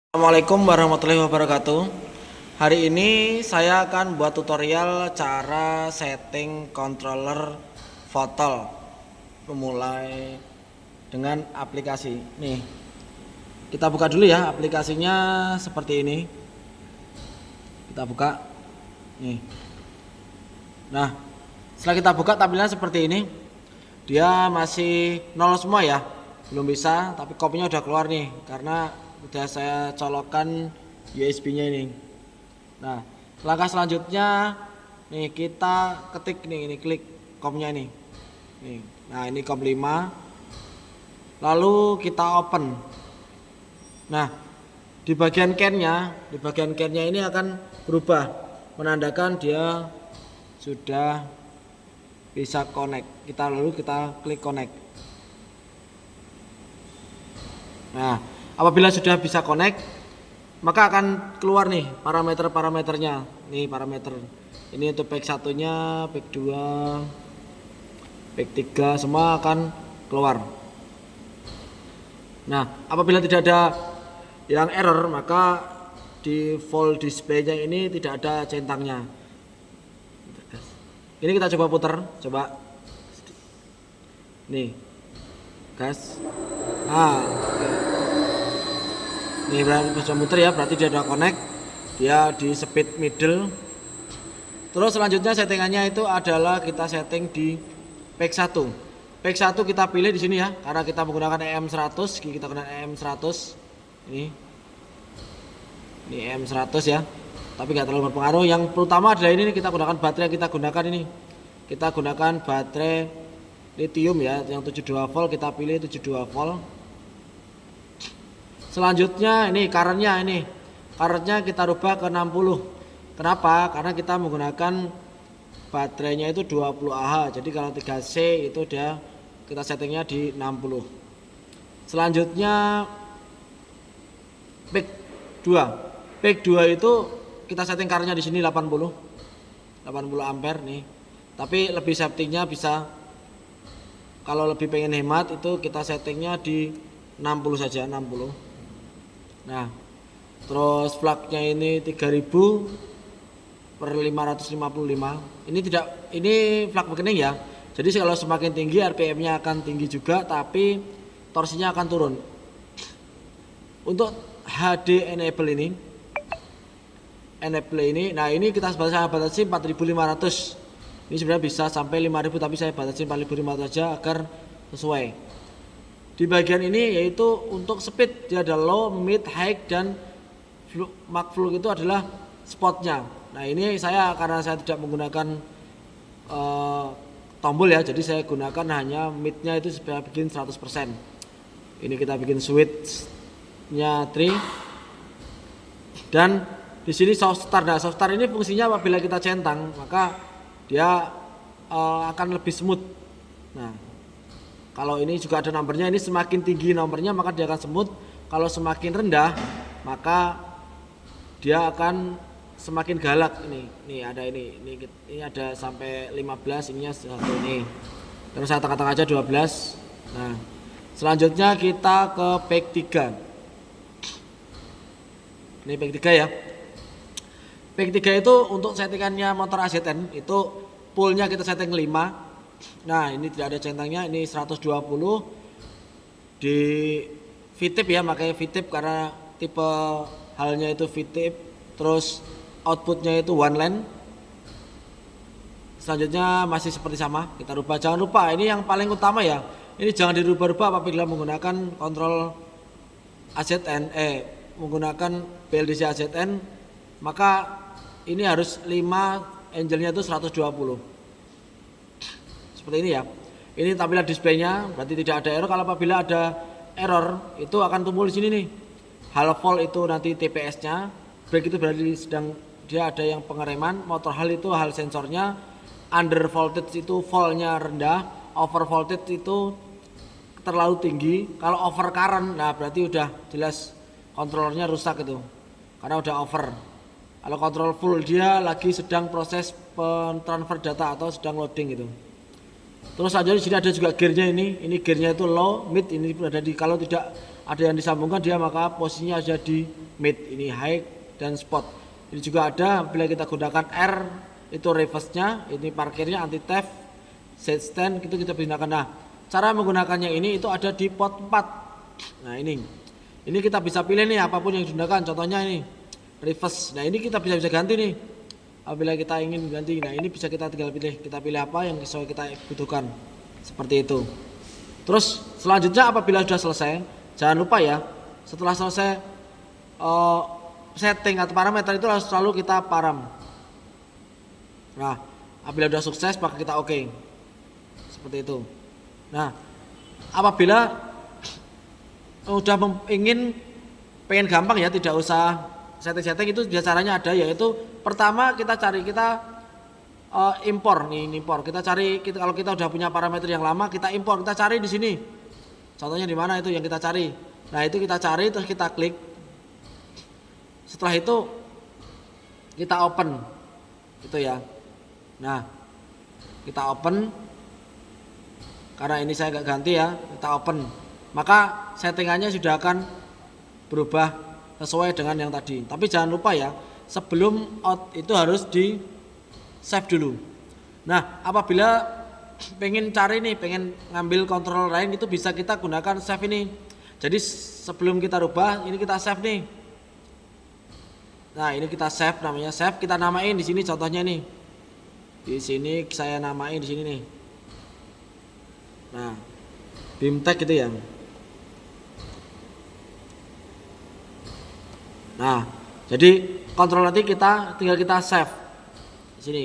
Assalamualaikum warahmatullahi wabarakatuh. Hari ini saya akan buat tutorial cara setting controller Votal memulai dengan aplikasi. Nih, kita buka dulu ya aplikasinya seperti ini. Kita buka. Nih. Nah, setelah kita buka tampilannya seperti ini. Dia masih nol semua ya, belum bisa. Tapi kopinya udah keluar nih karena udah saya colokkan USB-nya ini. Nah, langkah selanjutnya nih kita ketik nih, ini klik komnya nih. Nih. Nah, ini kom 5. Lalu kita open. Nah, di bagian can-nya ini akan berubah, menandakan dia sudah bisa connect. Lalu kita klik connect. Nah, apabila sudah bisa connect, maka akan keluar nih parameter-parameternya. Nih parameter. Ini untuk pack 1-nya, pack 2, pack 3 semua akan keluar. Nah, apabila tidak ada yang error, maka di full display-nya ini tidak ada centangnya. Ini kita coba putar, coba. Nih. Gas. Nah, ini bisa muter ya, berarti dia udah connect. Dia di speed middle. Terus selanjutnya settingannya itu adalah kita setting di pack 1. Pack 1 kita pilih di sini ya, karena kita menggunakan EM100, kita gunakan EM100. Ini EM100 ya. Tapi nggak terlalu berpengaruh. Yang pertama adalah ini kita gunakan baterai, kita gunakan ini. Kita gunakan baterai lithium ya, yang 72 volt, kita pilih 72 volt. Selanjutnya ini currentnya kita rubah ke 60. Kenapa? Karena kita menggunakan baterainya itu 20 Ah. Jadi kalau 3C itu kita settingnya di 60. Selanjutnya pack 2. Pack 2 itu kita setting currentnya di sini 80 ampere nih. Tapi lebih safety-nya bisa, kalau lebih pengen hemat itu kita settingnya di 60 saja, 60. Nah, terus flagnya ini 3000 per 555. Ini flag beginning ya. Jadi kalau semakin tinggi RPM-nya akan tinggi juga, tapi torsinya akan turun. Untuk HD enable ini, nah ini kita batasi 4500. Ini sebenarnya bisa sampai 5000, tapi saya batasi 4500 aja agar sesuai. Di bagian ini yaitu untuk speed, dia ada low, mid, high, dan max flow itu adalah spotnya. Nah ini karena saya tidak menggunakan tombol ya, jadi saya gunakan hanya midnya itu supaya bikin 100%. Ini kita bikin switch-nya 3. Dan di sini soft start. Nah, soft start ini fungsinya apabila kita centang, maka dia akan lebih smooth. Nah, kalau ini juga ada nomornya, ini semakin tinggi nomornya maka dia akan smooth. Kalau semakin rendah maka dia akan semakin galak. Ini ada ini ada sampai 15, ininya satu ini. Terus saya tengah-tengah aja 12. Nah, selanjutnya kita ke pack 3. Ini pack 3 ya. Pack 3 itu untuk settingannya motor AZN itu pullnya kita setting 5. Nah ini tidak ada centangnya, ini 120 di VTIP ya, makanya VTIP karena tipe halnya itu VTIP. Terus outputnya itu one line. Selanjutnya masih seperti sama, kita rubah. Jangan lupa ini yang paling utama ya, ini jangan dirubah-rubah apabila menggunakan kontrol AZN, menggunakan BLDC AZN, maka ini harus 5 angle-nya itu 120. Seperti ini ya. Ini tampilan displaynya, berarti tidak ada error. Kalau apabila ada error itu akan tumbuh di sini nih. Hal volt itu nanti TPS-nya, brake itu berarti dia ada yang pengereman, motor hal itu hal sensornya, under voltage itu voltnya rendah, over voltage itu terlalu tinggi. Kalau over current, nah berarti udah jelas kontrolernya rusak itu, karena udah over. Kalau kontrol full dia lagi sedang proses transfer data atau sedang loading gitu. Terus aja di sini ada juga gearnya ini gearnya itu low, mid, ini ada di, kalau tidak ada yang disambungkan dia maka posisinya ada di mid, ini high dan spot. Ini juga ada bila kita gunakan R itu reverse-nya, ini parkirnya, anti theft, side stand itu kita gunakan. Nah, cara menggunakannya ini itu ada di pot 4. Nah, ini kita bisa pilih nih apapun yang digunakan. Contohnya ini reverse. Nah, ini kita bisa ganti nih. Apabila kita ingin ganti, nah ini bisa kita tinggal pilih. Kita pilih apa yang sesuai kita butuhkan. Seperti itu. Terus selanjutnya apabila sudah selesai, jangan lupa ya, setelah selesai setting atau parameter itu harus selalu kita param. Nah, apabila sudah sukses maka kita oke. Seperti itu. Nah, apabila udah pengen gampang ya, tidak usah setting-setting, itu caranya ada, yaitu pertama kita impor. Kita cari, kalau kita udah punya parameter yang lama kita impor, kita cari di sini. Contohnya di mana itu yang kita cari. Nah, itu kita cari terus kita klik. Setelah itu kita open. Gitu ya. Nah, kita open. Karena ini saya nggak ganti ya, kita open. Maka settingannya sudah akan berubah sesuai dengan yang tadi. Tapi jangan lupa ya, sebelum out itu harus di save dulu. Nah, apabila pengen ngambil control lain, itu bisa kita gunakan save ini. Jadi sebelum kita rubah, ini kita save nih. Nah, ini kita save, namanya save, kita namain di sini contohnya nih. Di sini saya namain di sini nih. Nah, bimtek gitu ya. Nah, jadi kontrol nanti tinggal kita save di sini.